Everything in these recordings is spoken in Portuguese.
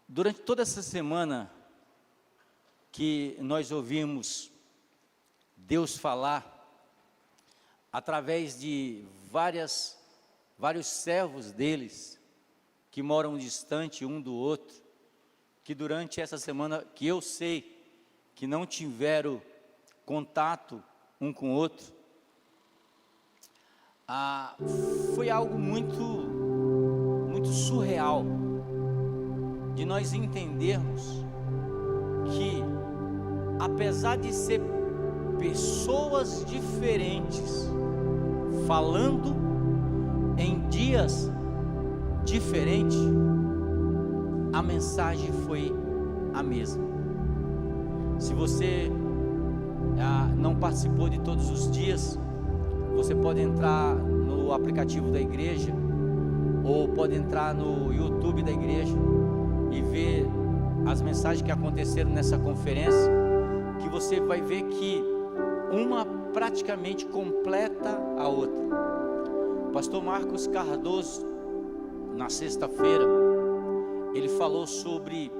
Durante toda essa semana que nós ouvimos Deus falar, através de vários servos deles, que moram distante um do outro, que durante essa semana, que eu sei, que não tiveram contato um com o outro, foi algo muito surreal, de nós entendermos que, apesar de ser pessoas diferentes, falando em dias diferentes, a mensagem foi a mesma. Se você não participou de todos os dias, você pode entrar no aplicativo da igreja, ou pode entrar no YouTube da igreja e ver as mensagens que aconteceram nessa conferência, que você vai ver que uma praticamente completa a outra. O pastor Marcos Cardoso, na sexta-feira, ele falou sobre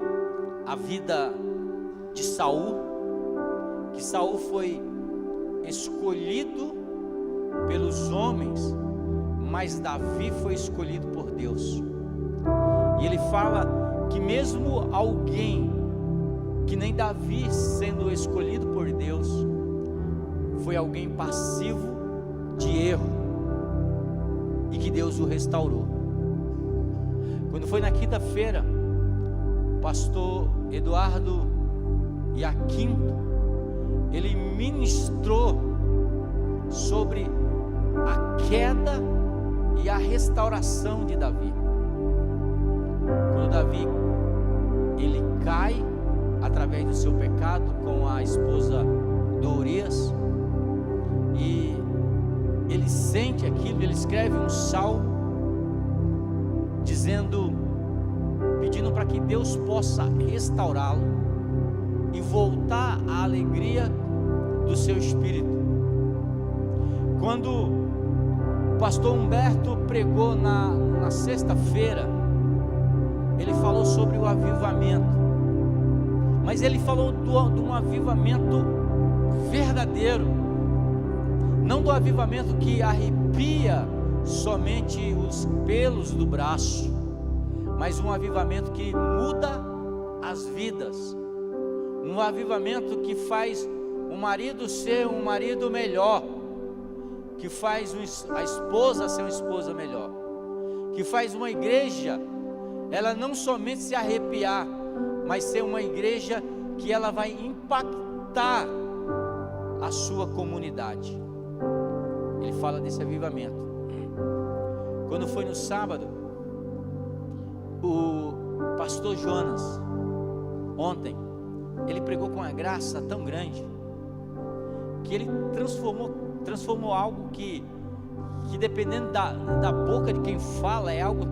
a vida de Saul, que Saul foi escolhido pelos homens, mas Davi foi escolhido por Deus. E ele fala que mesmo alguém que nem Davi, sendo escolhido por Deus, foi alguém passivo de erro, e que Deus o restaurou. Quando foi na quinta-feira, o pastor Eduardo Iaquinto, ele ministrou sobre a queda e a restauração de Davi. Quando Davi, ele cai através do seu pecado com a esposa de Urias, e ele sente aquilo, ele escreve um salmo dizendo, pedindo para que Deus possa restaurá-lo e voltar à alegria do seu espírito. Quando o pastor Humberto pregou na sexta-feira, ele falou sobre o avivamento, mas ele falou de um avivamento verdadeiro, não do avivamento que arrepia somente os pelos do braço, mas um avivamento que muda as vidas, um avivamento que faz o marido ser um marido melhor, que faz a esposa ser uma esposa melhor, que faz uma igreja, ela não somente se arrepiar, mas ser uma igreja que ela vai impactar a sua comunidade. Ele fala desse avivamento. Quando foi no sábado, o pastor Jonas, ontem, ele pregou com uma graça tão grande, que ele transformou algo que dependendo da boca de quem fala, é algo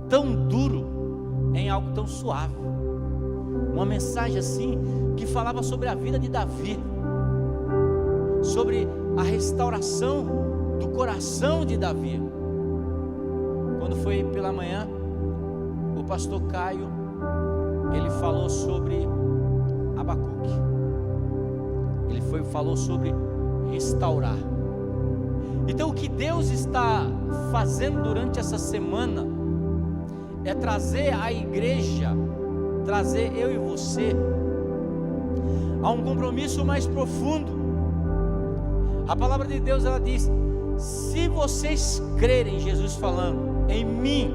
tão duro em algo tão suave. Uma mensagem assim, que falava sobre a vida de Davi, sobre a restauração do coração de Davi. Quando foi pela manhã, o pastor Caio, ele falou sobre Abacuque, falou sobre restaurar. Então o que Deus está fazendo durante essa semana é trazer a igreja, trazer eu e você a um compromisso mais profundo. A palavra de Deus, ela diz: se vocês crerem, Jesus falando, em mim,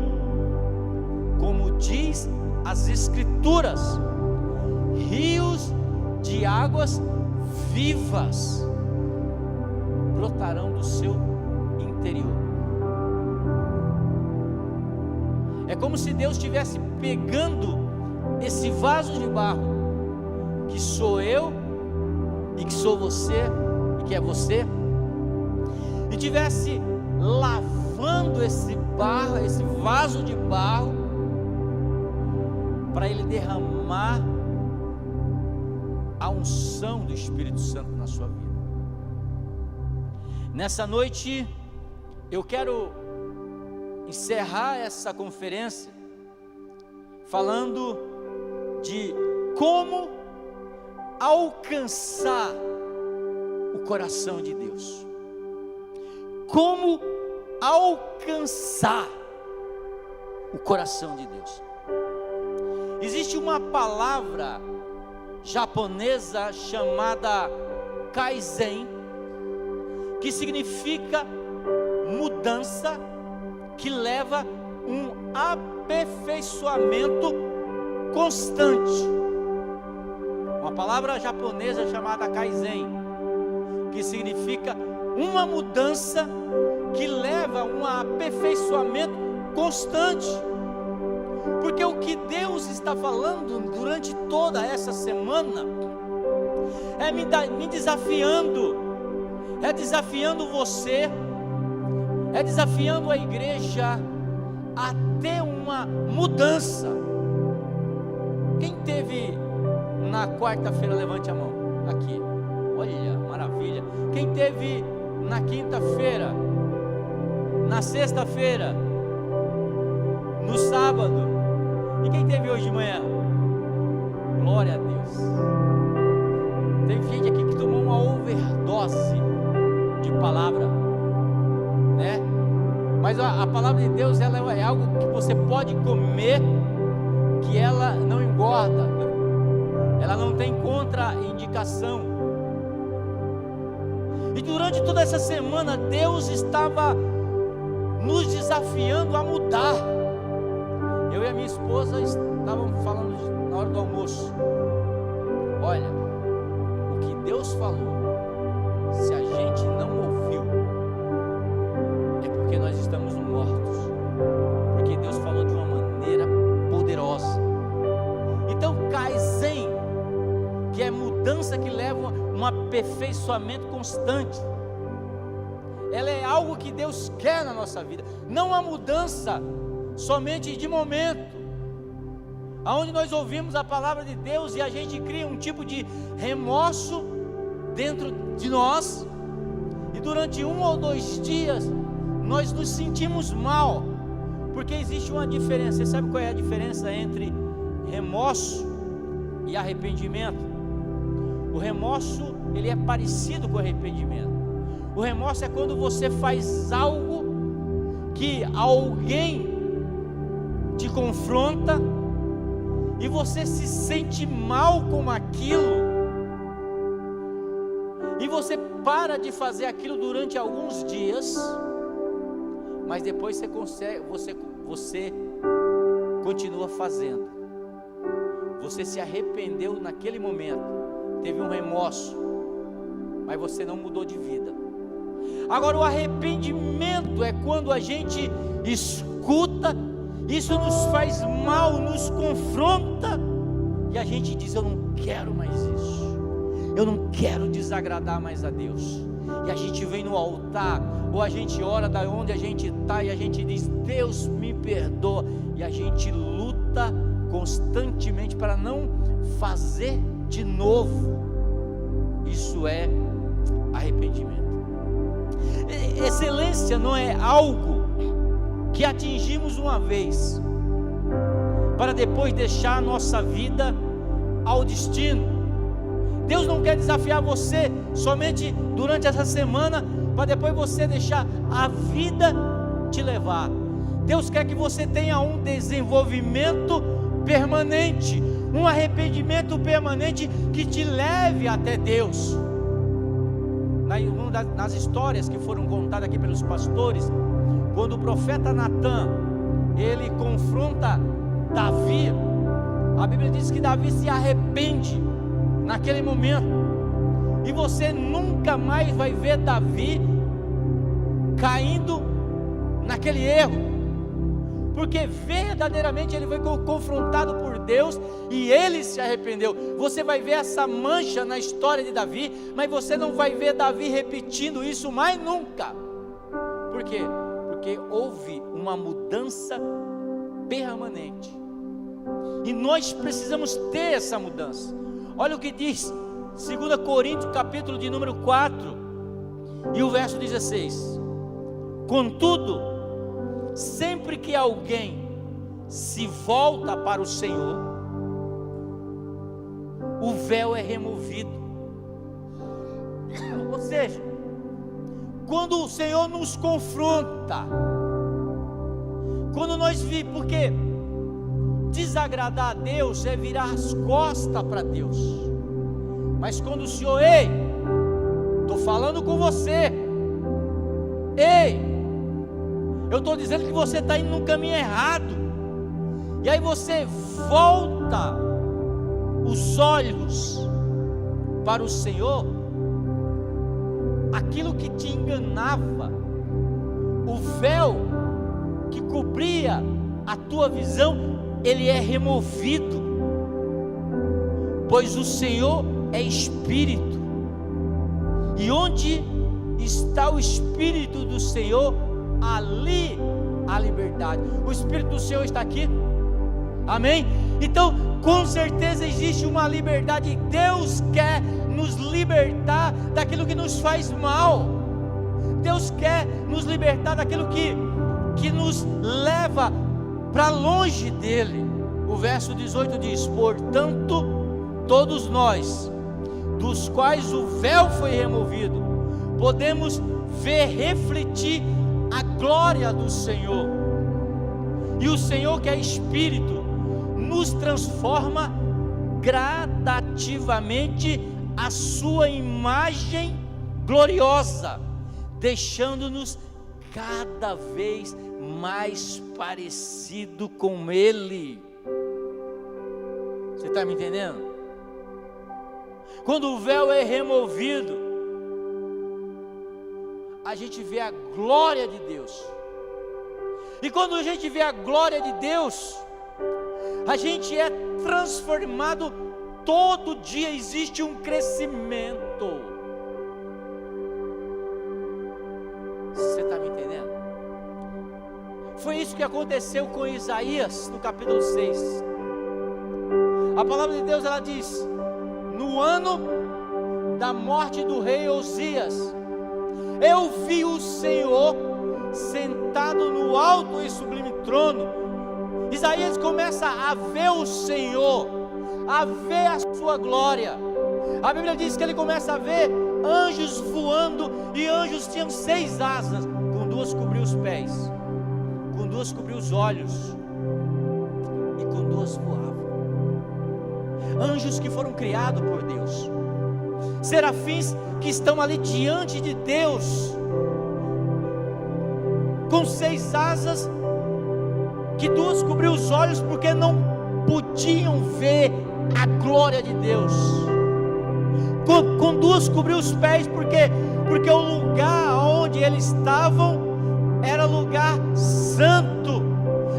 como diz as Escrituras, rios de águas vivas brotarão do seu interior. É como se Deus estivesse pegando esse vaso de barro, que sou eu e que sou você e que é você, e estivesse lavando esse barro, esse vaso de barro, para ele derramar unção do Espírito Santo na sua vida. Nessa noite, eu quero encerrar essa conferência falando de como alcançar o coração de Deus. Como alcançar o coração de Deus. Existe uma palavra japonesa chamada Kaizen, que significa mudança que leva um aperfeiçoamento constante. Uma palavra japonesa chamada Kaizen, que significa uma mudança que leva um aperfeiçoamento constante. Porque o que Deus está falando durante toda essa semana é me desafiando, é desafiando você, é desafiando a igreja a ter uma mudança. Quem teve na quarta-feira, levante a mão, aqui, olha, maravilha. Quem teve na quinta-feira, na sexta-feira, no sábado, e quem teve hoje de manhã? Glória a Deus. Tem gente aqui que tomou uma overdose de palavra, né? Mas a palavra de Deus, ela é algo que você pode comer, que ela não engorda, ela não tem contraindicação. E durante toda essa semana, Deus estava nos desafiando a mudar. Eu e a minha esposa estavam falando na hora do almoço: olha, o que Deus falou, se a gente não ouviu, é porque nós estamos mortos, porque Deus falou de uma maneira poderosa. Então, Kaizen, que é mudança que leva um aperfeiçoamento constante, ela é algo que Deus quer na nossa vida, não uma mudança somente de momento, aonde nós ouvimos a palavra de Deus e a gente cria um tipo de remorso dentro de nós, e durante 1 ou 2 dias nós nos sentimos mal, porque existe uma diferença. Você sabe qual é a diferença entre remorso e arrependimento? O remorso, ele é parecido com o arrependimento. O remorso é quando você faz algo que alguém te confronta e você se sente mal com aquilo, e você para de fazer aquilo durante alguns dias, mas depois você continua fazendo. Você se arrependeu naquele momento, teve um remorso, mas você não mudou de vida. Agora, o arrependimento é quando a gente escuta, isso nos faz mal, nos confronta, e a gente diz: eu não quero mais isso, eu não quero desagradar mais a Deus. E a gente vem no altar, ou a gente ora da onde a gente está, e a gente diz: Deus me perdoa, e a gente luta constantemente para não fazer de novo. Isso é arrependimento. Excelência não é algo que atingimos uma vez, para depois deixar a nossa vida ao destino. Deus não quer desafiar você somente durante essa semana, para depois você deixar a vida te levar. Deus quer que você tenha um desenvolvimento permanente, um arrependimento permanente que te leve até Deus. Nas histórias que foram contadas aqui pelos pastores, quando o profeta Natan, ele confronta Davi, a Bíblia diz que Davi se arrepende naquele momento, e você nunca mais vai ver Davi caindo naquele erro, porque verdadeiramente ele foi confrontado por Deus e ele se arrependeu. Você vai ver essa mancha na história de Davi, mas você não vai ver Davi repetindo isso mais nunca. Por quê? Porque houve uma mudança permanente, e nós precisamos ter essa mudança. Olha o que diz 2 Coríntios, capítulo de número 4, e o verso 16. Contudo, sempre que alguém se volta para o Senhor, o véu é removido. Ou seja, quando o Senhor nos confronta, quando nós vimos, porque desagradar a Deus é virar as costas para Deus. Mas quando o Senhor, ei, estou falando com você, ei, eu estou dizendo que você está indo no caminho errado, e aí você volta os olhos para o Senhor, aquilo que te enganava, o véu que cobria a tua visão, ele é removido, pois o Senhor é Espírito, e onde está o Espírito do Senhor, ali a liberdade. O Espírito do Senhor está aqui, amém? Então, com certeza existe uma liberdade, Deus quer nos libertar daquilo que nos faz mal, Deus quer nos libertar daquilo que nos leva para longe dele. O verso 18 diz: portanto, todos nós, dos quais o véu foi removido, podemos ver refletir a glória do Senhor, e o Senhor, que é Espírito, nos transforma gradativamente a sua imagem gloriosa, deixando-nos cada vez mais parecido com Ele. Você está me entendendo? Quando o véu é removido, a gente vê a glória de Deus, e quando a gente vê a glória de Deus, a gente é transformado. Todo dia existe um crescimento. Você está me entendendo? Foi isso que aconteceu com Isaías no capítulo 6. A palavra de Deus, ela diz: no ano da morte do rei Osias, eu vi o Senhor sentado no alto e sublime trono. Isaías começa a ver o Senhor, a ver a sua glória. A Bíblia diz que ele começa a ver anjos voando, e anjos tinham 6 asas, com 2 cobriu os pés, com 2 cobriu os olhos, e com 2 voavam. Anjos que foram criados por Deus, serafins que estão ali diante de Deus, com 6 asas, que 2 cobriu os olhos, porque não podiam ver a glória de Deus. Com 2 cobriu os pés, porque o lugar onde eles estavam era lugar santo,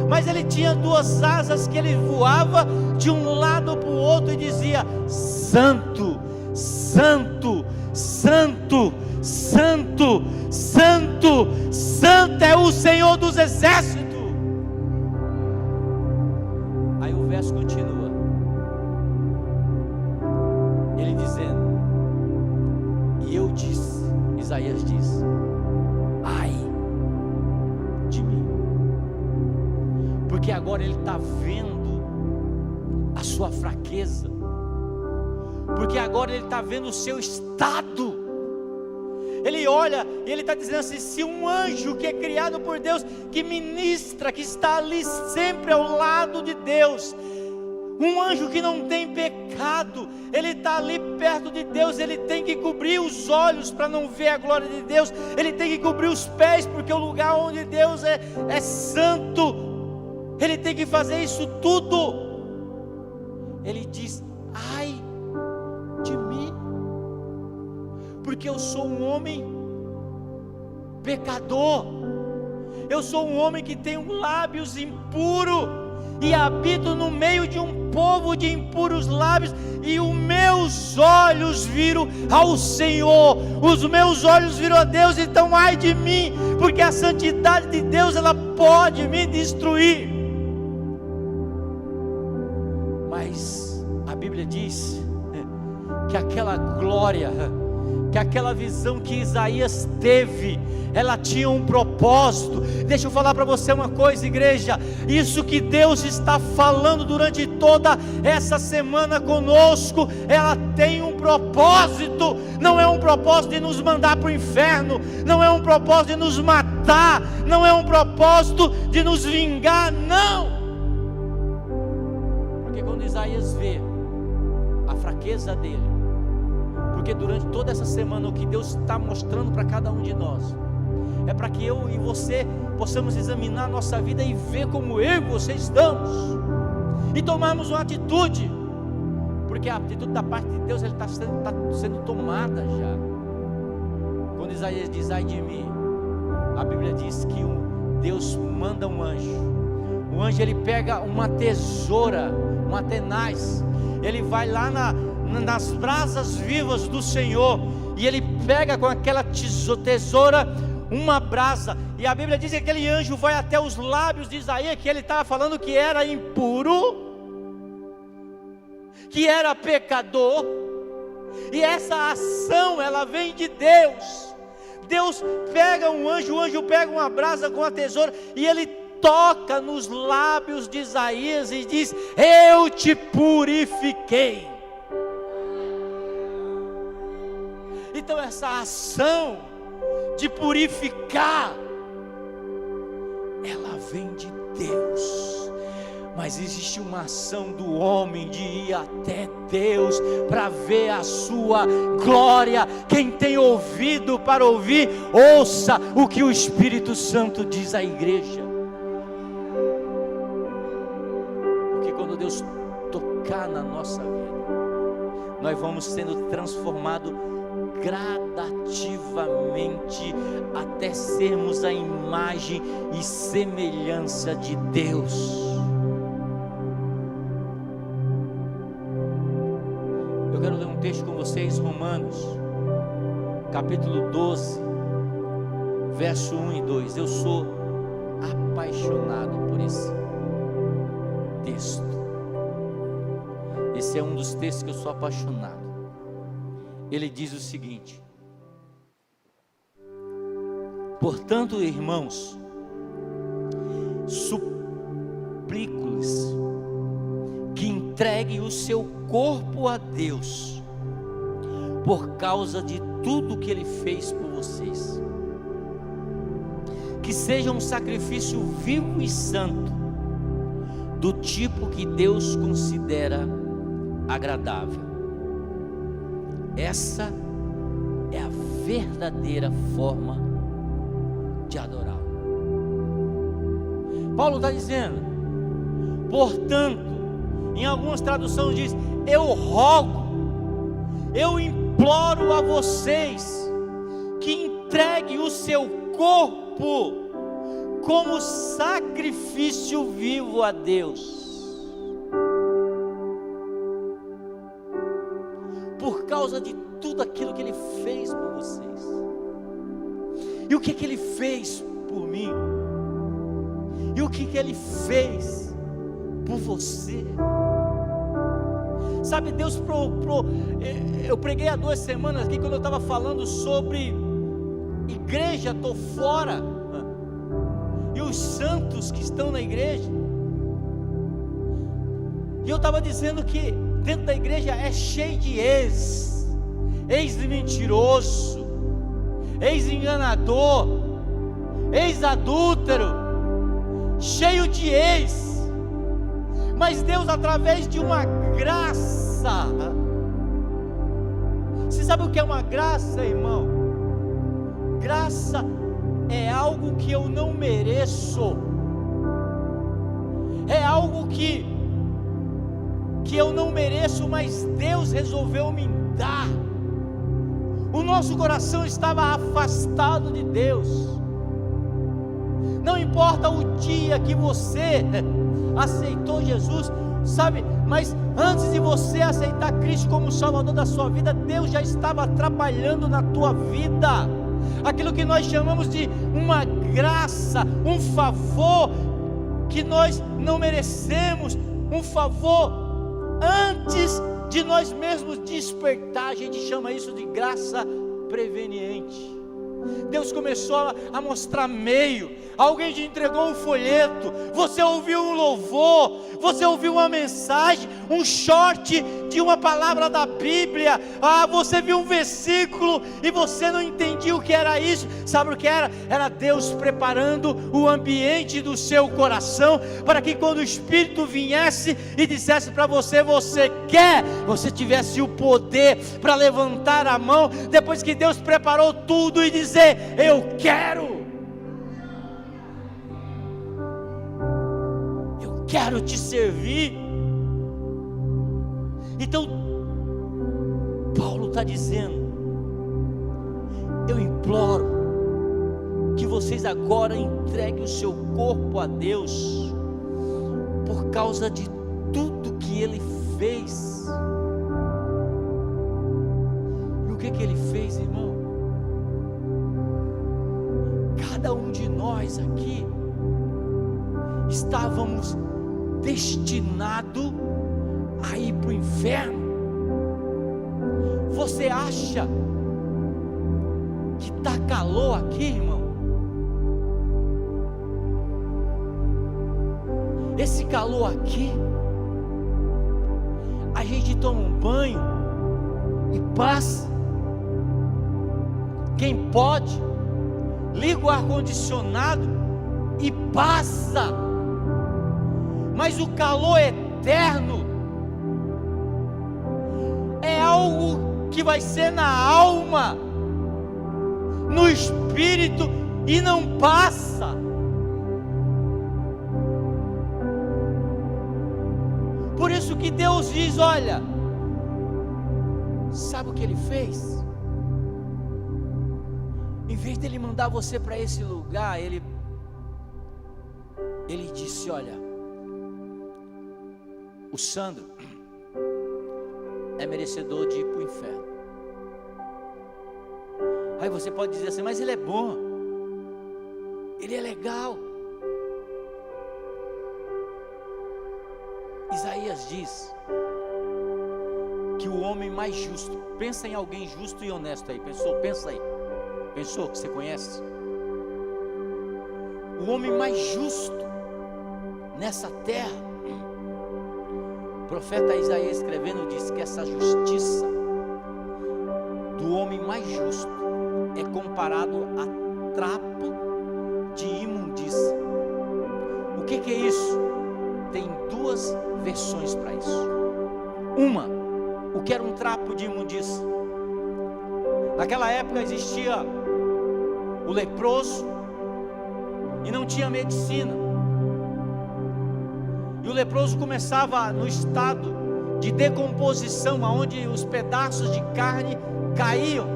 mas ele tinha 2 asas que ele voava de um lado para o outro e dizia: santo, santo, santo, santo, santo, santo é o Senhor dos exércitos. Aí o verso continua, ele dizendo, e eu disse, Isaías diz: ai de mim, porque agora ele está vendo a sua fraqueza, porque agora ele está vendo o seu estado. Ele olha e ele está dizendo assim: se um anjo que é criado por Deus, que ministra, que está ali sempre ao lado de Deus, um anjo que não tem pecado, ele está ali perto de Deus, ele tem que cobrir os olhos para não ver a glória de Deus, ele tem que cobrir os pés, porque o lugar onde Deus é santo, ele tem que fazer isso tudo. Ele diz: ai de mim, porque eu sou um homem pecador, eu sou um homem que tem lábios impuros, e habito no meio de um povo de impuros lábios, e os meus olhos viram ao Senhor, os meus olhos viram a Deus. Então ai de mim, porque a santidade de Deus, ela pode me destruir. Mas a Bíblia diz que aquela glória, que aquela visão que Isaías teve, ela tinha um propósito. Deixa eu falar para você uma coisa, igreja, isso que Deus está falando durante toda essa semana conosco, ela tem um propósito. Não é um propósito de nos mandar para o inferno, não é um propósito de nos matar, não é um propósito de nos vingar, não. Porque quando Isaías vê a fraqueza dele, porque durante toda essa semana o que Deus está mostrando para cada um de nós é para que eu e você possamos examinar a nossa vida e ver como eu e você estamos, e tomarmos uma atitude, porque a atitude da parte de Deus está sendo tomada já. Quando Isaías diz: ai de mim, a Bíblia diz que Deus manda um anjo, ele pega uma tesoura, uma tenaz, ele vai lá nas brasas vivas do Senhor, e ele pega com aquela tesoura uma brasa, e a Bíblia diz que aquele anjo vai até os lábios de Isaías, que ele estava falando que era impuro, que era pecador, e essa ação ela vem de Deus. Deus pega um anjo, o anjo pega uma brasa com a tesoura, e ele toca nos lábios de Isaías e diz: eu te purifiquei. Então essa ação de purificar, ela vem de Deus, mas existe uma ação do homem de ir até Deus para ver a sua glória. Quem tem ouvido para ouvir, ouça o que o Espírito Santo diz à igreja. Porque quando Deus tocar na nossa vida, nós vamos sendo transformados gradativamente até sermos a imagem e semelhança de Deus. Eu quero ler um texto com vocês, Romanos capítulo 12, verso 1 e 2. Eu sou apaixonado por esse texto. Esse é um dos textos que eu sou apaixonado. Ele diz o seguinte: portanto, irmãos, suplico-lhes que entreguem o seu corpo a Deus, por causa de tudo que Ele fez por vocês, que seja um sacrifício vivo e santo, do tipo que Deus considera agradável. Essa é a verdadeira forma de adorar. Paulo está dizendo, portanto, em algumas traduções diz: eu rogo, eu imploro a vocês que entreguem o seu corpo como sacrifício vivo a Deus, por causa de tudo aquilo que Ele fez por vocês. E o que Ele fez por mim? E o que Ele fez por você? Sabe, Deus eu preguei há 2 semanas aqui, quando eu estava falando sobre igreja, estou fora, e os santos que estão na igreja, e eu estava dizendo que dentro da igreja é cheio de ex-mentiroso, ex-enganador, ex-adúltero, cheio de ex. Mas Deus, através de uma graça, você sabe o que é uma graça, irmão? Graça é algo que eu não mereço, é algo que eu não mereço, mas Deus resolveu me dar. O nosso coração estava afastado de Deus. Não importa o dia que você aceitou Jesus, sabe, mas antes de você aceitar Cristo como Salvador da sua vida, Deus já estava trabalhando na tua vida. Aquilo que nós chamamos de uma graça, um favor que nós não merecemos, um favor antes de nós mesmos despertar. A gente chama isso de graça preveniente. Deus começou a mostrar meio. Alguém te entregou um folheto, você ouviu um louvor, você ouviu uma mensagem, um short de uma palavra da Bíblia, você viu um versículo e você não entendia o que era isso. Sabe o que era? Era Deus preparando o ambiente do seu coração, para que quando o Espírito viesse e dissesse para você, você quer, você tivesse o poder para levantar a mão, depois que Deus preparou tudo, e dizer, eu quero. Quero te servir. Então Paulo está dizendo, eu imploro que vocês agora entreguem o seu corpo a Deus, por causa de tudo que Ele fez. E o que Ele fez, irmão? Cada um de nós aqui estávamos destinado a ir para o inferno. Você acha que está calor aqui, irmão? Esse calor aqui, a gente toma um banho e passa. Quem pode, liga o ar-condicionado e passa. Mas o calor eterno é algo que vai ser na alma, no espírito, e não passa. Por isso que Deus diz, olha, sabe o que Ele fez? Em vez de Ele mandar você para esse lugar, Ele disse, olha, o Sandro é merecedor de ir para o inferno. Aí você pode dizer assim, mas ele é bom, ele é legal. Isaías diz que o homem mais justo, pensa em alguém justo e honesto aí, pensa aí, pensou que você conhece? O homem mais justo nessa terra, o profeta Isaías escrevendo diz que essa justiça do homem mais justo é comparado a trapo de imundícia. O que é isso? Tem duas versões para isso. Uma, o que era um trapo de imundícia? Naquela época existia o leproso e não tinha medicina. E o leproso começava no estado de decomposição, onde os pedaços de carne caíam,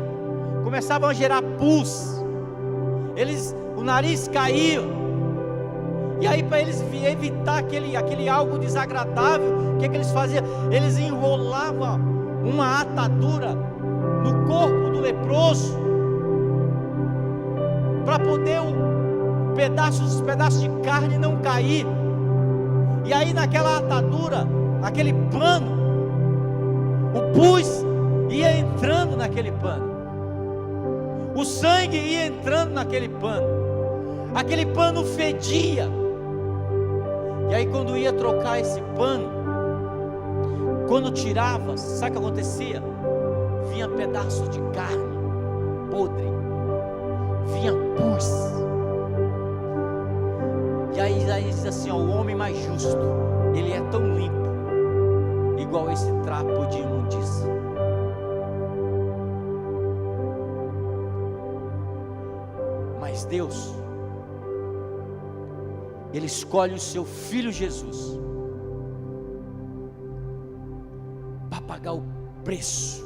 começavam a gerar pus, o nariz caía, e aí para eles evitar aquele algo desagradável, o que eles faziam? Eles enrolavam uma atadura no corpo do leproso, para poder os pedaços de carne não cair. E aí naquela atadura, aquele pano, o pus ia entrando naquele pano, o sangue ia entrando naquele pano, aquele pano fedia. E aí quando ia trocar esse pano, quando tirava, sabe o que acontecia? Vinha pedaço de carne podre, vinha pus. E aí diz assim, ó, o homem mais justo, ele é tão limpo, igual esse trapo de imundícia. Mas Deus, Ele escolhe o seu Filho Jesus para pagar o preço,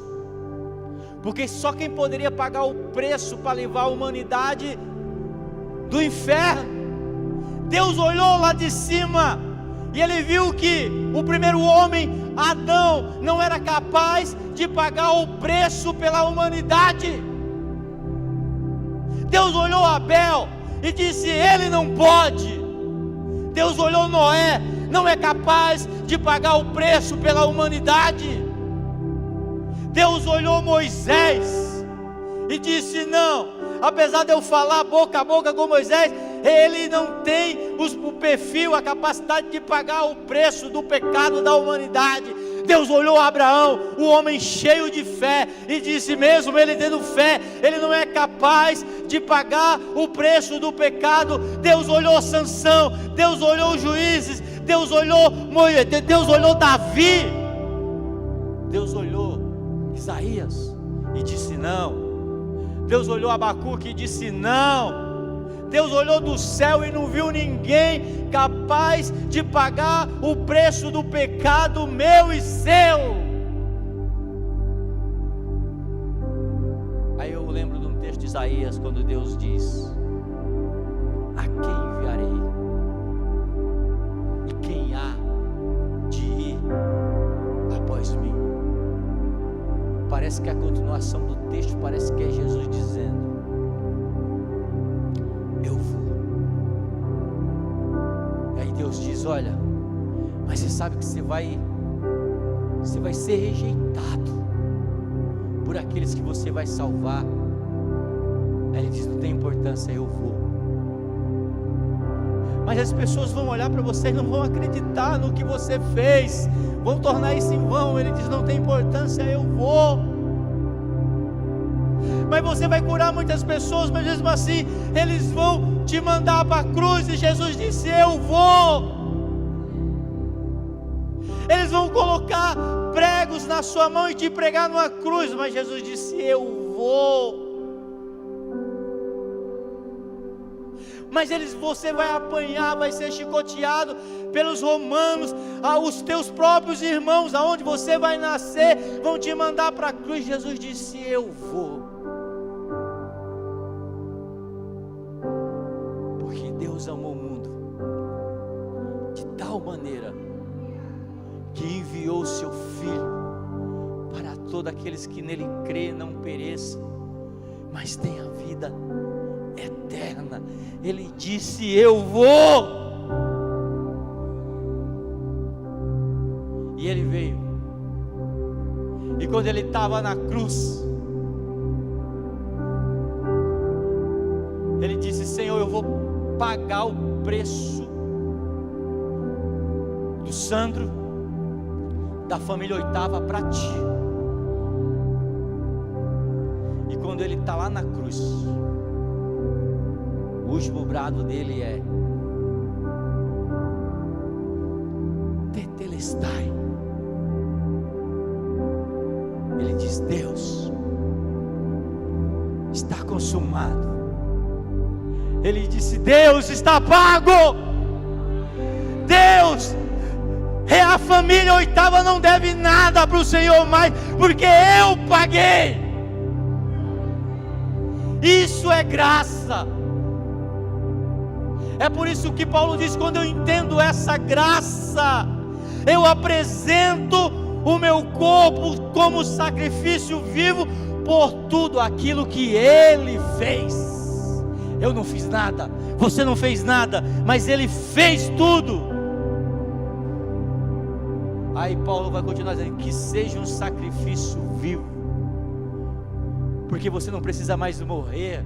porque só quem poderia pagar o preço para levar a humanidade do inferno. Deus olhou lá de cima e Ele viu que o primeiro homem, Adão, não era capaz de pagar o preço pela humanidade. Deus olhou Abel e disse, ele não pode. Deus olhou Noé, não é capaz de pagar o preço pela humanidade. Deus olhou Moisés e disse: não, apesar de eu falar boca a boca com Moisés, ele não tem o perfil, a capacidade de pagar o preço do pecado da humanidade. Deus olhou Abraão, o homem cheio de fé, e disse: mesmo ele tendo fé, ele não é capaz de pagar o preço do pecado. Deus olhou Sansão, Deus olhou os juízes, Deus olhou Davi, Deus olhou Isaías e disse: não. Deus olhou Abacuque e disse: não. Deus olhou do céu e não viu ninguém capaz de pagar o preço do pecado meu e seu. Aí eu lembro de um texto de Isaías, quando Deus diz: a quem enviarei? E quem há de ir após mim? Parece que a continuação do texto parece que é Jesus dizendo: eu vou. E aí Deus diz: olha, mas você sabe que você vai ser rejeitado por aqueles que você vai salvar. Aí ele diz: não tem importância, eu vou. Mas as pessoas vão olhar para você e não vão acreditar no que você fez, vão tornar isso em vão. Ele diz: não tem importância, eu vou. Mas você vai curar muitas pessoas, mas mesmo assim eles vão te mandar para a cruz, e Jesus disse: eu vou. Eles vão colocar pregos na sua mão e te pregar numa cruz, mas Jesus disse: eu vou. Mas você vai apanhar, vai ser chicoteado pelos romanos, os teus próprios irmãos, aonde você vai nascer, vão te mandar para a cruz. Jesus disse: eu vou. Porque Deus amou o mundo de tal maneira que enviou o seu Filho para todos aqueles que nele crêem, não pereçam, mas tenham vida eterna. Ele disse: eu vou. E ele veio, e quando ele estava na cruz, ele disse: Senhor, eu vou pagar o preço do Sandro, da família Oitava, para ti. E quando ele está lá na cruz, o último brado dele é: Tetelestai. Ele diz: Deus, está consumado. Ele disse: Deus, está pago. Deus, a família Oitava não deve nada para o Senhor mais, porque eu paguei. Isso é graça. É por isso que Paulo diz: quando eu entendo essa graça, eu apresento o meu corpo como sacrifício vivo por tudo aquilo que Ele fez. Eu não fiz nada, você não fez nada, mas Ele fez tudo. Aí Paulo vai continuar dizendo: que seja um sacrifício vivo, porque você não precisa mais morrer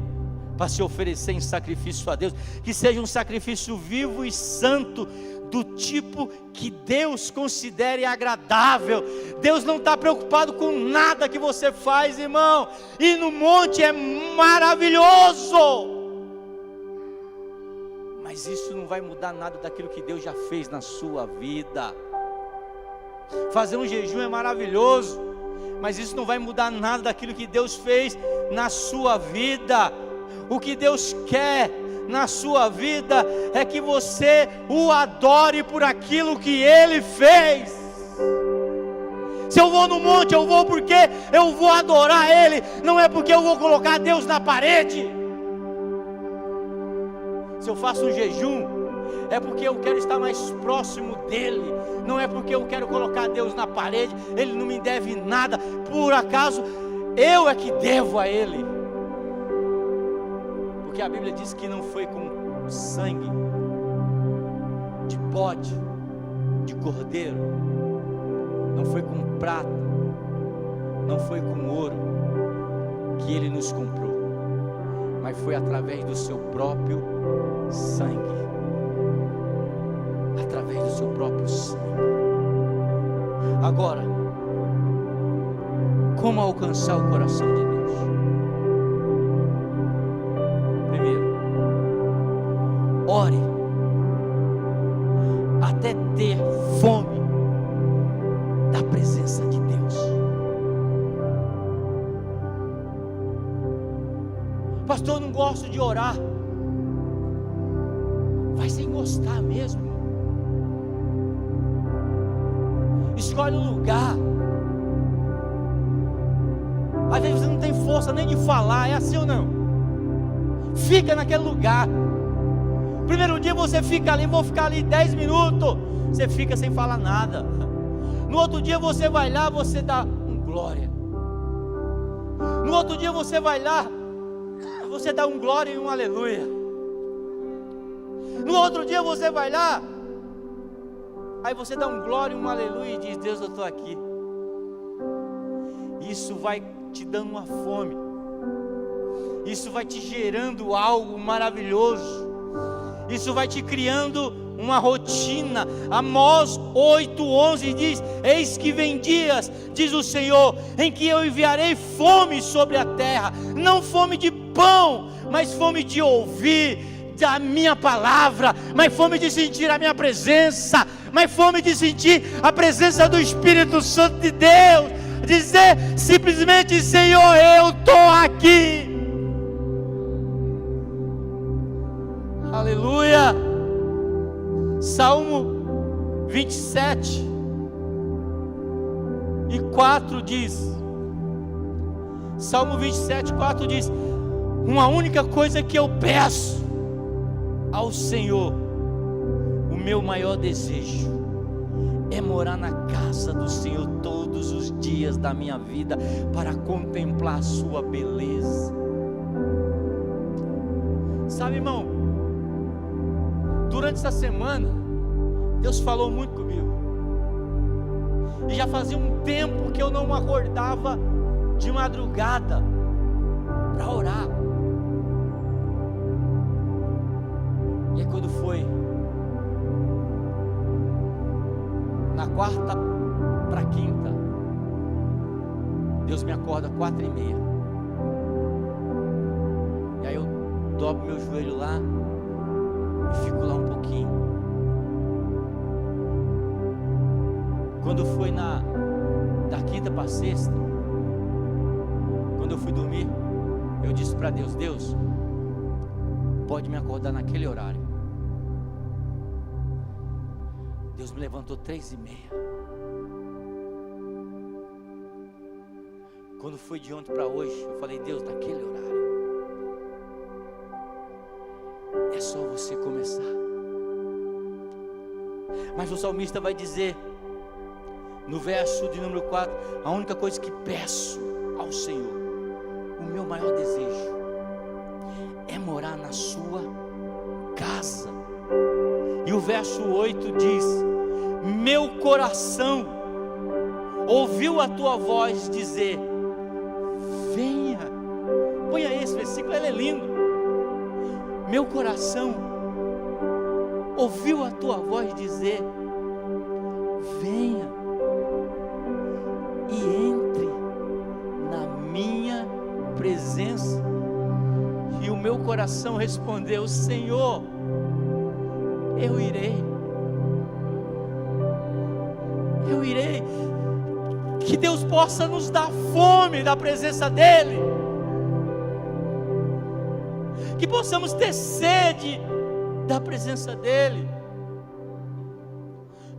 para se oferecer em sacrifício a Deus. Que seja um sacrifício vivo e santo, do tipo que Deus considere agradável. Deus não está preocupado com nada que você faz, irmão. E no monte é maravilhoso, mas isso não vai mudar nada daquilo que Deus já fez na sua vida. Fazer um jejum é maravilhoso, mas isso não vai mudar nada daquilo que Deus fez na sua vida. O que Deus quer na sua vida é que você o adore por aquilo que Ele fez. Se eu vou no monte, eu vou porque eu vou adorar Ele, não é porque eu vou colocar Deus na parede. Se eu faço um jejum, é porque eu quero estar mais próximo dEle, não é porque eu quero colocar Deus na parede. Ele não me deve nada, por acaso eu é que devo a Ele. Porque a Bíblia diz que não foi com sangue de bode, de cordeiro, não foi com prata, não foi com ouro que Ele nos comprou, mas foi através do seu próprio sangue. Através do seu próprio sangue. Agora, como alcançar o coração de Deus? Primeiro, ore até ter fome da presença de Deus. Pastor, eu não gosto de orar. Vai sem gostar mesmo. Escolhe um lugar. Às vezes você não tem força nem de falar, é assim ou não? Fica naquele lugar. Primeiro dia você fica ali, vou ficar ali 10 minutos. Você fica sem falar nada. No outro dia você vai lá, você dá um glória. No outro dia você vai lá, você dá um glória e um aleluia. No outro dia você vai lá, aí você dá um glória e um aleluia e diz: Deus, eu estou aqui. Isso vai te dando uma fome. Isso vai te gerando algo maravilhoso. Isso vai te criando uma rotina. Amós 8:11 diz: eis que vem dias, diz o Senhor, em que eu enviarei fome sobre a terra. Não fome de pão, mas fome de ouvir a minha palavra, mas fome de sentir a minha presença, mas fome de sentir a presença do Espírito Santo de Deus. Dizer simplesmente: Senhor, eu estou aqui. Aleluia. Salmo 27:4 diz: Salmo 27:4 diz: uma única coisa que eu peço ao Senhor, o meu maior desejo é morar na casa do Senhor todos os dias da minha vida, para contemplar a sua beleza. Sabe, irmão, durante essa semana Deus falou muito comigo, e já fazia um tempo que eu não acordava de madrugada para orar. E aí quando foi na quarta para quinta, Deus me acorda 4:30. E aí eu dobro meu joelho lá e fico lá um pouquinho. Quando foi da quinta para sexta, quando eu fui dormir, eu disse para Deus: Deus, pode me acordar naquele horário. Deus me levantou 3:30. Quando foi de ontem para hoje, eu falei: Deus, naquele horário. É só você começar. Mas o salmista vai dizer, no verso de número 4, a única coisa que peço ao Senhor, o meu maior desejo, é morar na sua casa. E o verso 8 diz: meu coração ouviu a tua voz dizer: venha. Ponha esse versículo, ele é lindo. Meu coração ouviu a tua voz dizer: venha e entre na minha presença. E o meu coração respondeu: Senhor, eu irei. Eu irei. Que Deus possa nos dar fome da presença dEle, que possamos ter sede da presença dEle.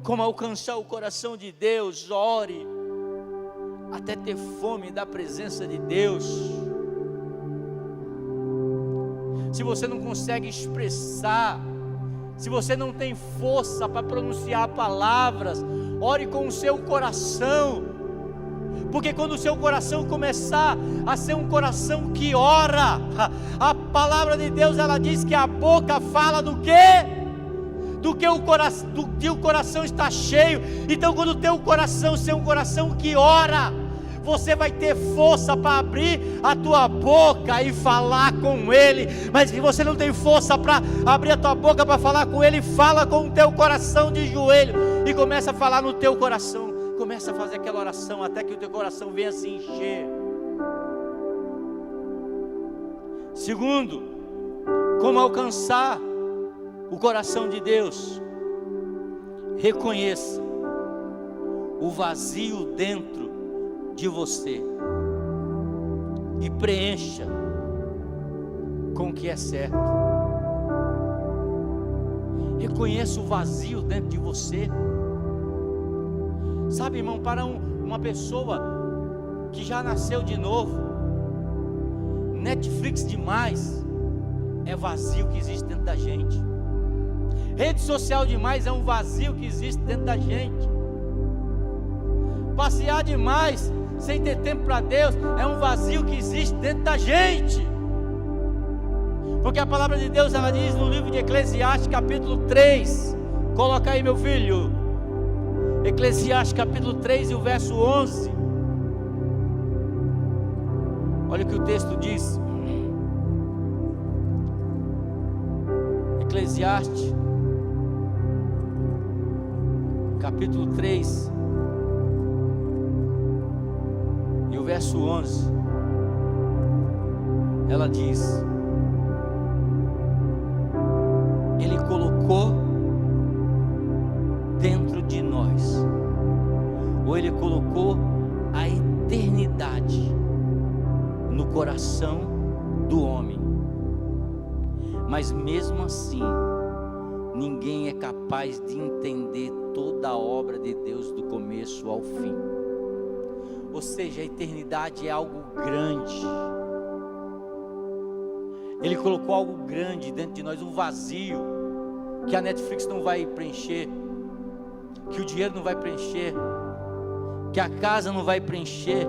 Como alcançar o coração de Deus? Ore até ter fome da presença de Deus. Se você não consegue expressar, se você não tem força para pronunciar palavras, ore com o seu coração, porque quando o seu coração começar a ser um coração que ora, a palavra de Deus, ela diz que a boca fala do quê? Do que o coração está cheio. Então quando o teu coração ser um coração que ora, você vai ter força para abrir a tua boca e falar com Ele. Mas se você não tem força para abrir a tua boca para falar com Ele, fala com o teu coração de joelho e começa a falar no teu coração. Começa a fazer aquela oração até que o teu coração venha se encher. Segundo, como alcançar o coração de Deus? Reconheça o vazio dentro de você e preencha com o que é certo. Reconheça o vazio dentro de você. Sabe, irmão, para uma pessoa que já nasceu de novo, Netflix demais é vazio que existe dentro da gente. Rede social demais é um vazio que existe dentro da gente. Passear demais sem ter tempo para Deus é um vazio que existe dentro da gente. Porque a palavra de Deus, ela diz no livro de Eclesiastes capítulo 3, coloca aí, meu filho, Eclesiastes capítulo 3 e o verso 11. Olha o que o texto diz. Eclesiastes capítulo 3 e o verso 11. Ela diz: Ele colocou dentro de nós, ou Ele colocou a eternidade no coração do homem, mas mesmo assim ninguém é capaz de entender toda a obra de Deus do começo ao fim. Ou seja, a eternidade é algo grande. Ele colocou algo grande dentro de nós, um vazio que a Netflix não vai preencher, que o dinheiro não vai preencher, que a casa não vai preencher.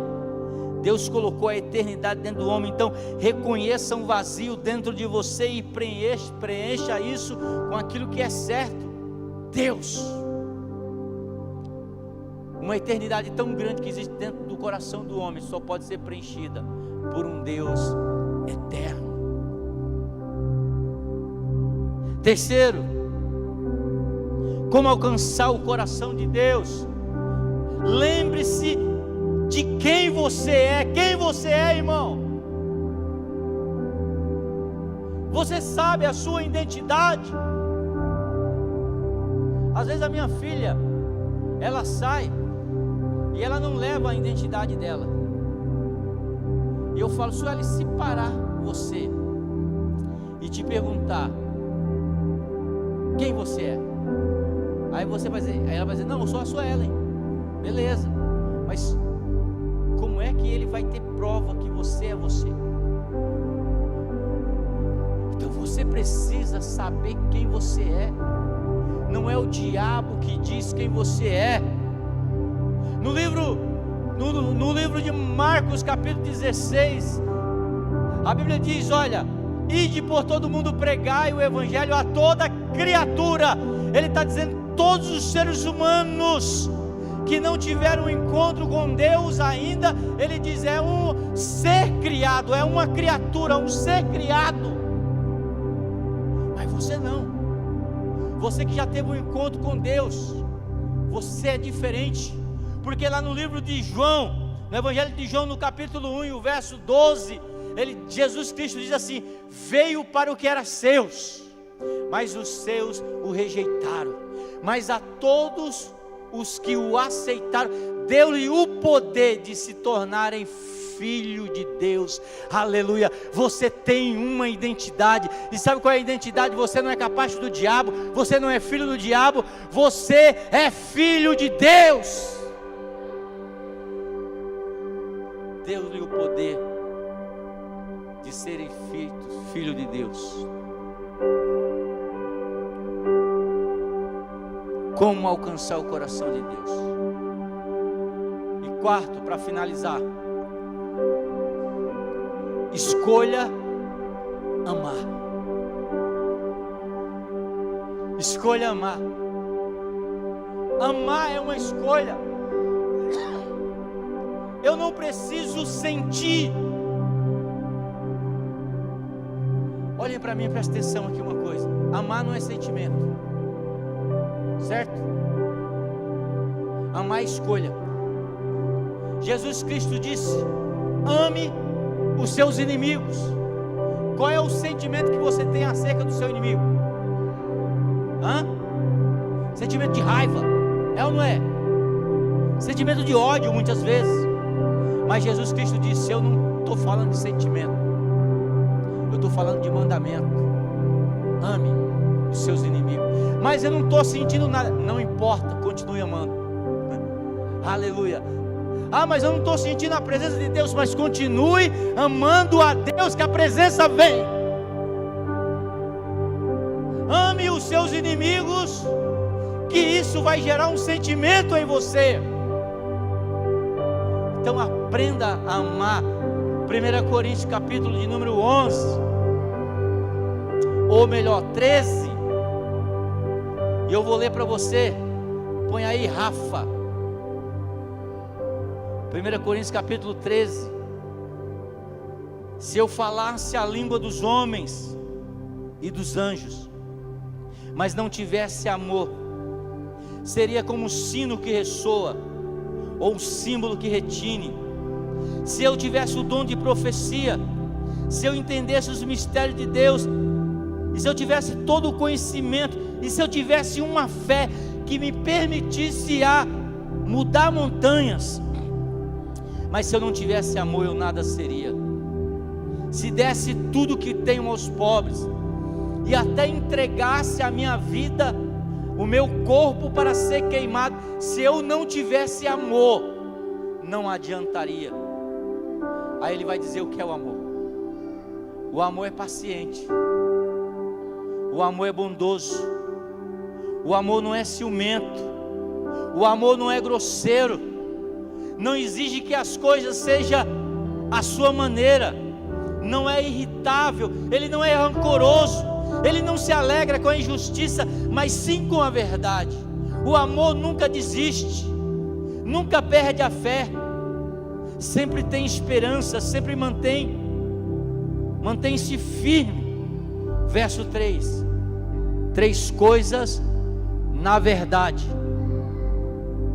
Deus colocou a eternidade dentro do homem. Então reconheça um vazio dentro de você e preencha isso com aquilo que é certo. Deus, uma eternidade tão grande que existe dentro do coração do homem, só pode ser preenchida por um Deus eterno. Terceiro, como alcançar o coração de Deus? Lembre-se de quem você é, irmão. Você sabe a sua identidade? Às vezes a minha filha, ela sai e ela não leva a identidade dela. E eu falo: se ela separar você e te perguntar quem você é, aí ela vai dizer: não, eu sou a sua Ellen. Beleza, mas como é que ele vai ter prova que você é você? Então você precisa saber quem você é. Não é o diabo que diz quem você é. No livro de Marcos capítulo 16, a Bíblia diz: olha, ide por todo mundo, pregai o evangelho a toda criatura. Ele está dizendo todos os seres humanos que não tiveram um encontro com Deus ainda. Ele diz: é um ser criado, é uma criatura, um ser criado. Mas você não. Você que já teve um encontro com Deus, você é diferente. Porque lá no livro de João, no Evangelho de João, no capítulo 1 e o verso 12, Jesus Cristo diz assim: veio para o que era seus, mas os seus o rejeitaram. Mas a todos os que o aceitaram, deu-lhe o poder de se tornarem filho de Deus. Aleluia. Você tem uma identidade. E sabe qual é a identidade? Você não é capaz do diabo, você não é filho do diabo, você é filho de Deus. Deu-lhe o poder de serem filho de Deus. Como alcançar o coração de Deus? E quarto, para finalizar, escolha amar. Escolha amar. Amar é uma escolha. eu não preciso sentir. Olhem para mim, presta atenção aqui uma coisa: amar não é sentimento, certo? Amar é escolha. Jesus Cristo disse: ame os seus inimigos. Qual é o sentimento que você tem acerca do seu inimigo? Sentimento de raiva, é ou não é? Sentimento de ódio muitas vezes. Mas Jesus Cristo disse: eu não estou falando de sentimento, eu estou falando de mandamento. Ame os seus inimigos. Mas eu não estou sentindo nada. Não importa, continue amando. Aleluia. Mas eu não estou sentindo a presença de Deus. Mas continue amando a Deus, que a presença vem. Ame os seus inimigos, que isso vai gerar um sentimento em você. Então aprenda a amar. 1 Coríntios capítulo de número 11, ou melhor 13, e eu vou ler para você. Põe aí, Rafa. 1 Coríntios capítulo 13. Se eu falasse a língua dos homens e dos anjos, mas não tivesse amor, seria como um sino que ressoa, ou um símbolo que retine. Se eu tivesse o dom de profecia, se eu entendesse os mistérios de Deus, e se eu tivesse todo o conhecimento, e se eu tivesse uma fé que me permitisse a mudar montanhas, mas se eu não tivesse amor, eu nada seria. Se desse tudo que tenho aos pobres, e até entregasse a minha vida, o meu corpo para ser queimado, se eu não tivesse amor, não adiantaria. Aí ele vai dizer o que é o amor. O amor é paciente, o amor é bondoso, o amor não é ciumento, o amor não é grosseiro, não exige que as coisas sejam a sua maneira, não é irritável, ele não é rancoroso, ele não se alegra com a injustiça, mas sim com a verdade. O amor nunca desiste, nunca perde a fé, sempre tem esperança, sempre mantém-se firme. Verso 3: 3 coisas na verdade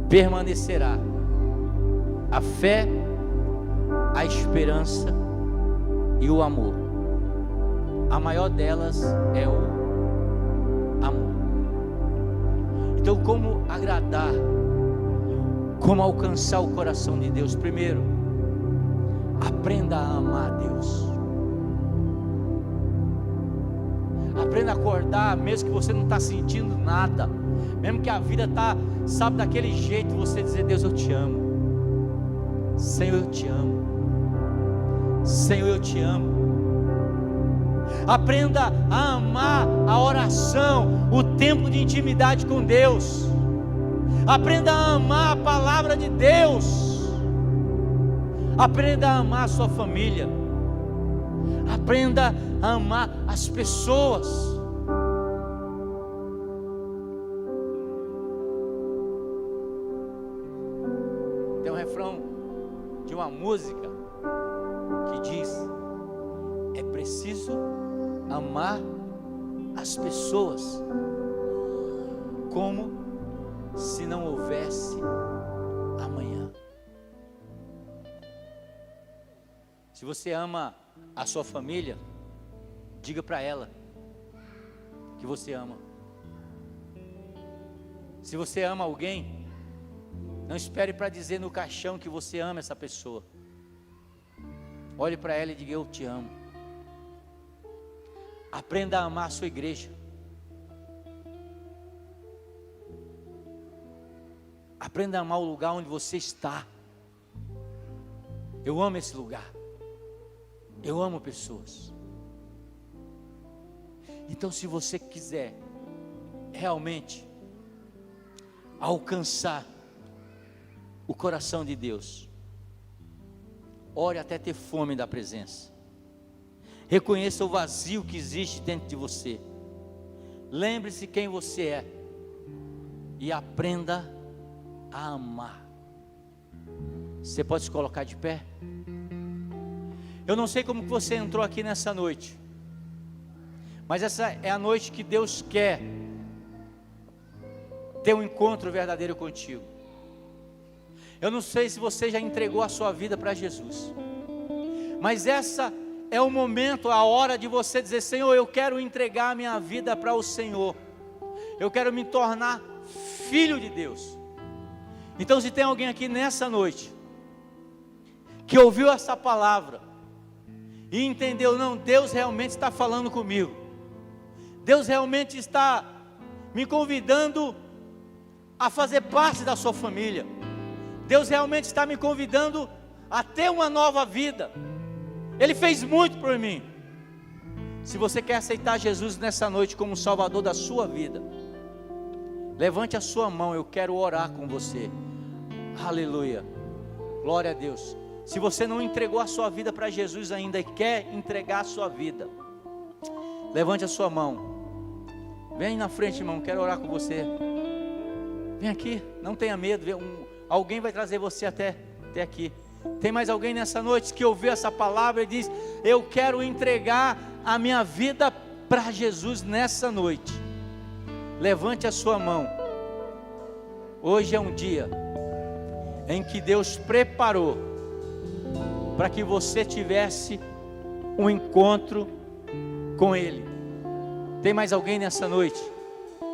permanecerá: a fé, a esperança e o amor. A maior delas é o amor. Então, como agradar, como alcançar o coração de Deus? Primeiro, aprenda a amar a Deus. Aprenda a acordar, mesmo que você não está sentindo nada, mesmo que a vida está, sabe, daquele jeito, você dizer: Deus, eu te amo. Senhor, eu te amo. Senhor, eu te amo. Aprenda a amar a oração, o tempo de intimidade com Deus. Aprenda a amar a palavra de Deus. Aprenda a amar a sua família. Aprenda a amar as pessoas. Tem um refrão de uma música que diz: é preciso amar as pessoas como se não houvesse amanhã. Se você ama a sua família, diga para ela que você ama. Se você ama alguém, não espere para dizer no caixão que você ama essa pessoa. Olhe para ela e diga: eu te amo. Aprenda a amar a sua igreja. Aprenda a amar o lugar onde você está. Eu amo esse lugar. Eu amo pessoas. Então, se você quiser realmente alcançar o coração de Deus, ore até ter fome da presença. Reconheça o vazio que existe dentro de você. Lembre-se quem você é e aprenda a amar. Você pode se colocar de pé? Eu não sei como que você entrou aqui nessa noite, mas essa é a noite que Deus quer ter um encontro verdadeiro contigo. Eu não sei se você já entregou a sua vida para Jesus, mas essa é o momento, a hora de você dizer: Senhor, eu quero entregar a minha vida para o Senhor, eu quero me tornar filho de Deus. Então, se tem alguém aqui nessa noite que ouviu essa palavra e entendeu: não, Deus realmente está falando comigo, Deus realmente está me convidando a fazer parte da sua família, Deus realmente está me convidando a ter uma nova vida, Ele fez muito por mim. Se você quer aceitar Jesus nessa noite como Salvador da sua vida, levante a sua mão, eu quero orar com você. Aleluia, glória a Deus. Se você não entregou a sua vida para Jesus ainda e quer entregar a sua vida, levante a sua mão. Vem na frente, irmão, quero orar com você. Vem aqui, não tenha medo, alguém vai trazer você até aqui. Tem mais alguém nessa noite que ouviu essa palavra e diz: eu quero entregar a minha vida para Jesus nessa noite? Levante a sua mão. Hoje é um dia em que Deus preparou para que você tivesse um encontro com Ele. Tem mais alguém nessa noite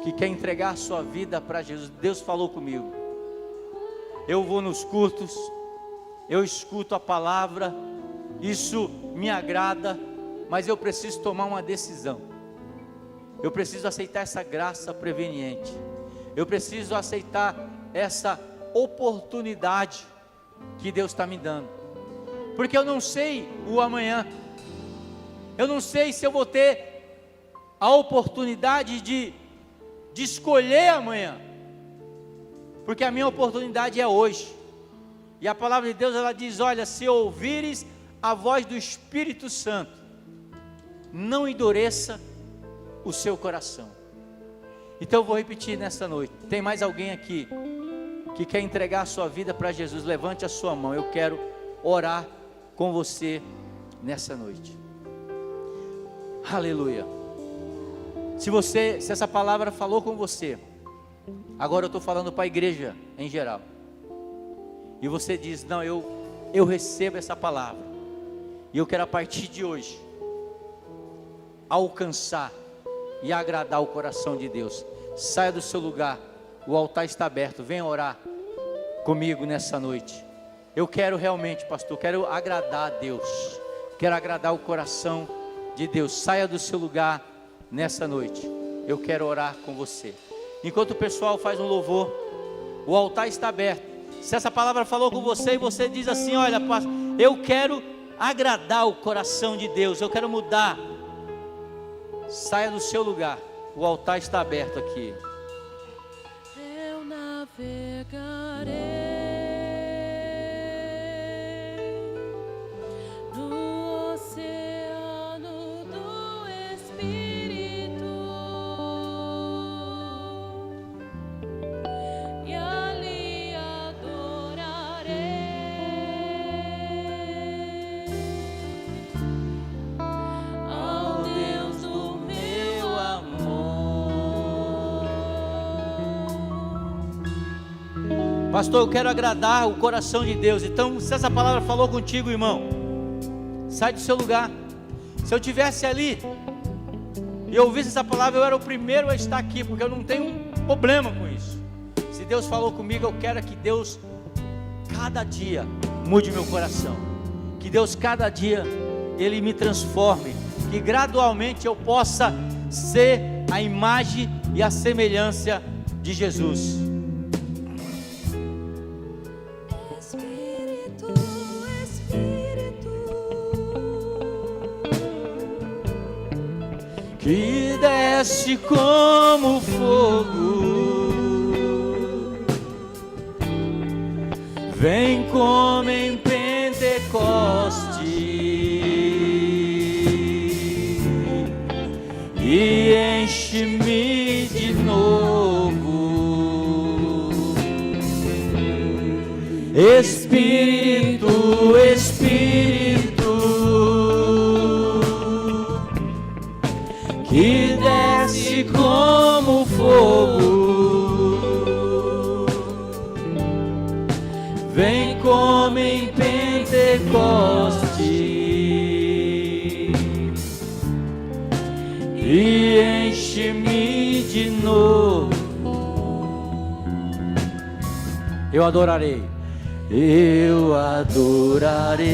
que quer entregar a sua vida para Jesus? Deus falou comigo. Eu vou nos cultos, eu escuto a palavra, isso me agrada, mas eu preciso tomar uma decisão. Eu preciso aceitar essa graça preveniente. Eu preciso aceitar essa oportunidade que Deus está me dando, porque eu não sei o amanhã. Eu não sei se eu vou ter a oportunidade de escolher amanhã, porque a minha oportunidade é hoje. E a palavra de Deus, ela diz: olha, se ouvires a voz do Espírito Santo, não endureça o seu coração. Então eu vou repetir nessa noite. Tem mais alguém aqui que quer entregar a sua vida para Jesus? Levante a sua mão, eu quero orar com você nessa noite. Aleluia. Se essa palavra falou com você, agora eu estou falando para a igreja em geral, e você diz: não, eu recebo essa palavra, e eu quero a partir de hoje alcançar e agradar o coração de Deus. Saia do seu lugar, o altar está aberto, venha orar comigo nessa noite. Eu quero realmente, pastor, quero agradar a Deus, quero agradar o coração de Deus. Saia do seu lugar nessa noite, eu quero orar com você. Enquanto o pessoal faz um louvor, o altar está aberto. Se essa palavra falou com você e você diz assim: olha, pastor, eu quero agradar o coração de Deus, eu quero mudar, saia do seu lugar, o altar está aberto aqui. Eu navegarei no oceano do Espírito, e ali adorarei ao Deus do meu amor. Pastor, eu quero agradar o coração de Deus. Então, se essa palavra falou contigo, irmão, sai do seu lugar. Se eu estivesse ali e eu ouvisse essa palavra, eu era o primeiro a estar aqui, porque eu não tenho problema com isso. Se Deus falou comigo, eu quero que Deus cada dia mude meu coração, que Deus cada dia Ele me transforme, que gradualmente eu possa ser a imagem e a semelhança de Jesus. Espírito, Espírito, Que desce como fogo, vem como em Pentecoste e enche-me de novo. Espírito do Espírito que desce como fogo, vem como em Pentecoste e enche-me de novo. Eu adorarei, eu adorarei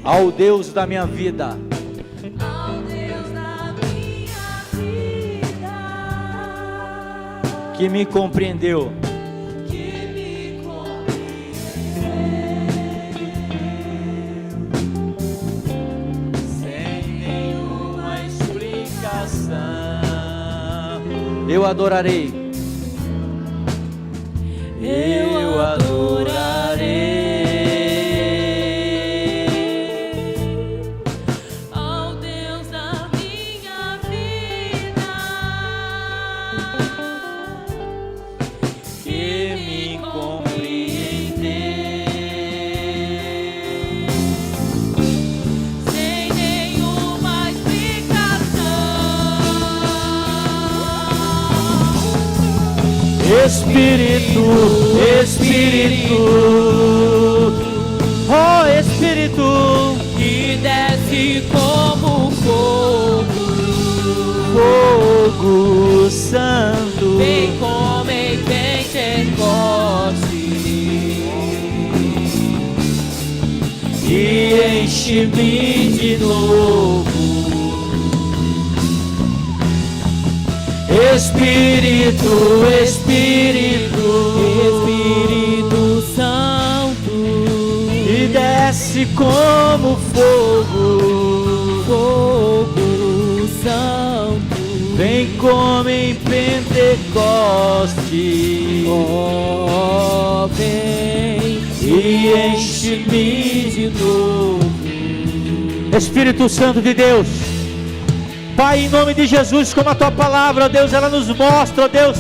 ao Deus da minha vida, Ao Deus da minha vida, que me compreendeu, que me sem nenhuma explicação. Eu adorarei, eu adorarei ao Deus da minha vida, que me compreendeu, sem nenhuma explicação. Espírito, Espírito, oh Espírito, Que desce como fogo, fogo santo, vem como em Pentecoste e enche-me de novo. Espírito, Espírito, Espírito Santo, e desce como fogo, fogo santo, vem como em Pentecoste, ó, vem e enche-me de novo. Espírito Santo de Deus, Pai, em nome de Jesus, como a Tua palavra, ó Deus, ela nos mostra, ó Deus,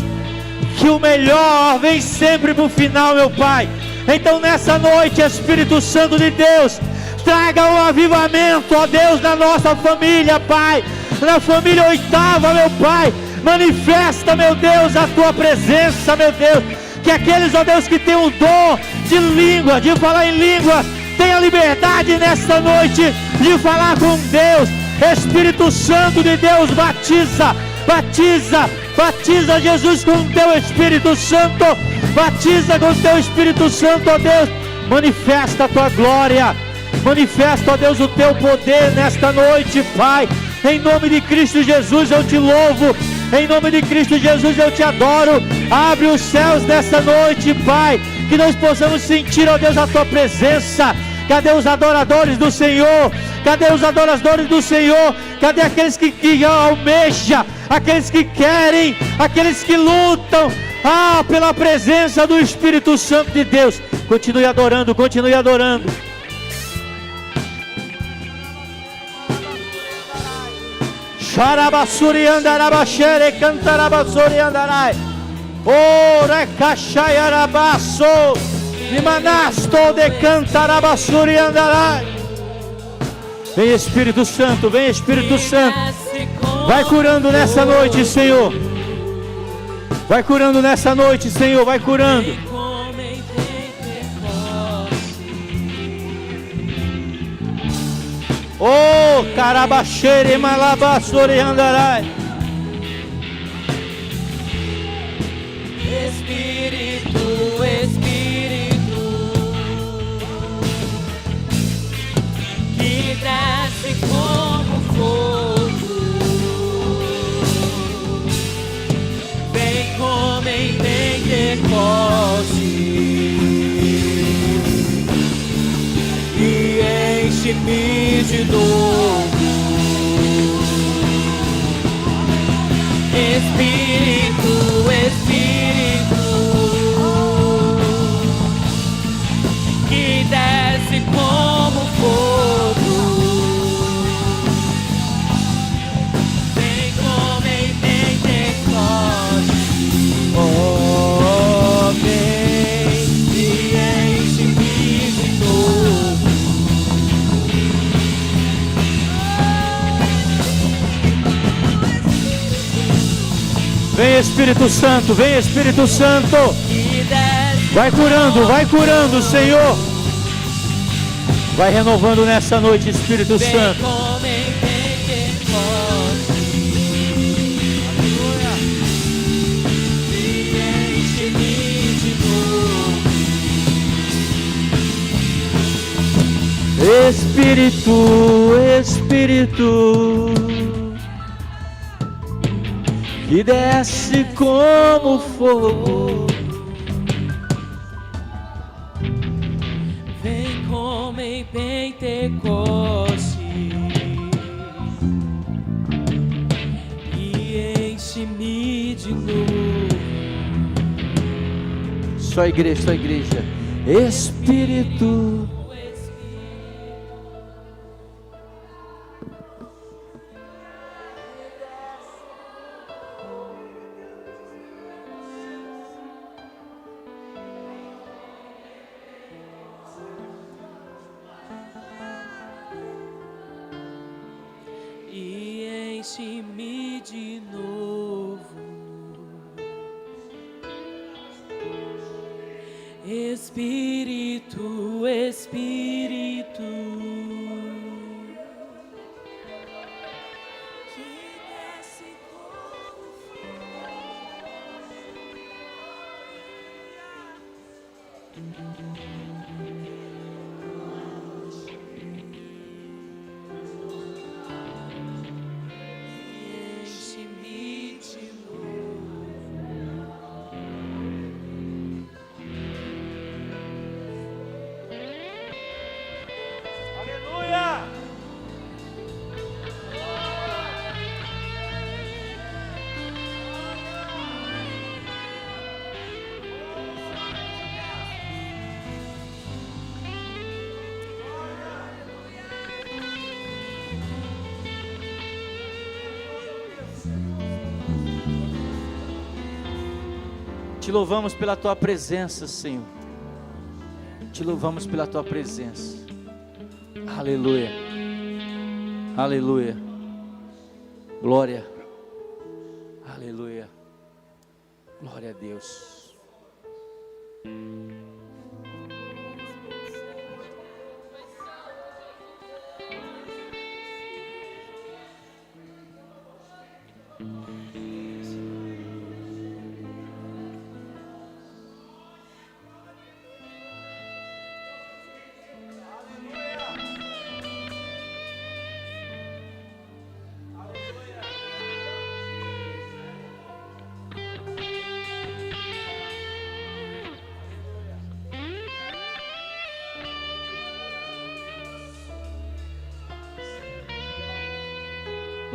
que o melhor vem sempre para o final, meu Pai. Então nessa noite, Espírito Santo de Deus, traga um avivamento, ó Deus, na nossa família, Pai, na família Oitava, meu Pai. Manifesta, meu Deus, a Tua presença, meu Deus, que aqueles, ó Deus, que têm o dom de língua, de falar em língua, tenha liberdade nesta noite de falar com Deus. Espírito Santo de Deus, batiza, batiza, batiza Jesus com o Teu Espírito Santo, batiza com o Teu Espírito Santo, ó Deus, manifesta a Tua glória, manifesta, ó Deus, o Teu poder nesta noite, Pai, em nome de Cristo Jesus eu Te louvo, em nome de Cristo Jesus eu Te adoro. Abre os céus nesta noite, Pai, que nós possamos sentir, ó Deus, a Tua presença. Cadê os adoradores do Senhor? Cadê os adoradores do Senhor? Cadê aqueles que almejam, aqueles que querem, aqueles que lutam, pela presença do Espírito Santo de Deus? Continue adorando, continue adorando. Xarabassuri andarabachere, cantarabassuri andarai. Ora cachaiarabasso, limanasto de cantarabassuri andarai. Vem Espírito Santo, vem Espírito Santo. Vai curando nessa noite, Senhor. Vai curando nessa noite, Senhor, vai curando. Oh, carabaxere, malabassore, andarai. Espírito, Espírito, que desce como fogo, vem como em Pentecoste e enche-me de novo. Espírito, Espírito, que desce como fogo, vem como em Pentecoste, oh, vem e enche Vem Espírito Santo, vem Espírito Santo. que desce Vai curando, Senhor. Vai renovando nessa noite, Espírito vem Santo. como em Pentecostes. E enche-me de novo. Espírito, que desce como fogo. Vem como em Pentecostes e enche-me de novo. Só a igreja. Espírito. E enche-me de novo. Espírito, Espírito, que desce como enche-me de novo. Aleluia! Te louvamos pela tua presença, Senhor. Te louvamos pela tua presença. Aleluia. Aleluia. Glória. Aleluia. Glória a Deus.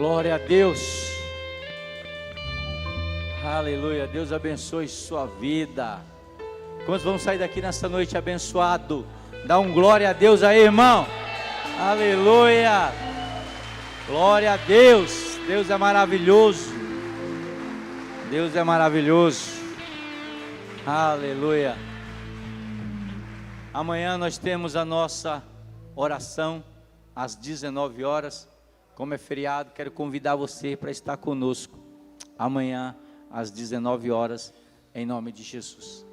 Glória a Deus. Aleluia. Deus abençoe sua vida. Quantos vão sair daqui nessa noite abençoado? Dá um glória a Deus aí, irmão. Aleluia. Glória a Deus. Deus é maravilhoso. Deus é maravilhoso. Aleluia. Amanhã nós temos a nossa oração às 19 horas. Como é feriado, quero convidar você para estar conosco amanhã às 19 horas, em nome de Jesus.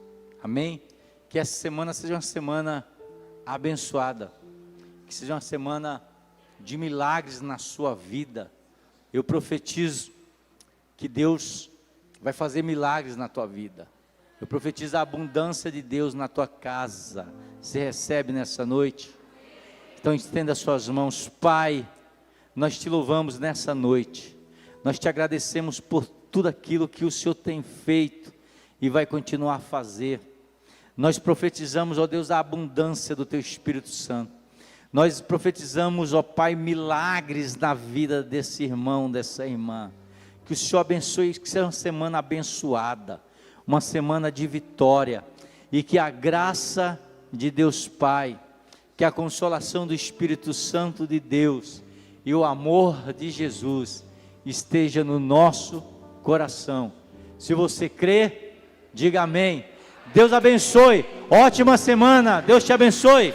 Amém? Que essa semana seja uma semana abençoada, que seja uma semana de milagres na sua vida. Eu profetizo que Deus vai fazer milagres na tua vida. Eu profetizo a abundância de Deus na tua casa. Você recebe nessa noite? Então estenda as suas mãos. Pai, nós te louvamos nessa noite, nós te agradecemos por tudo aquilo que o Senhor tem feito e vai continuar a fazer. Nós profetizamos, ó Deus, a abundância do teu Espírito Santo. Nós profetizamos, ó Pai, milagres na vida desse irmão, dessa irmã. Que o Senhor abençoe, que seja uma semana abençoada, uma semana de vitória, e que a graça de Deus Pai, que a consolação do Espírito Santo de Deus e o amor de Jesus esteja no nosso coração. Se você crê, diga amém. Deus abençoe, ótima semana, Deus te abençoe.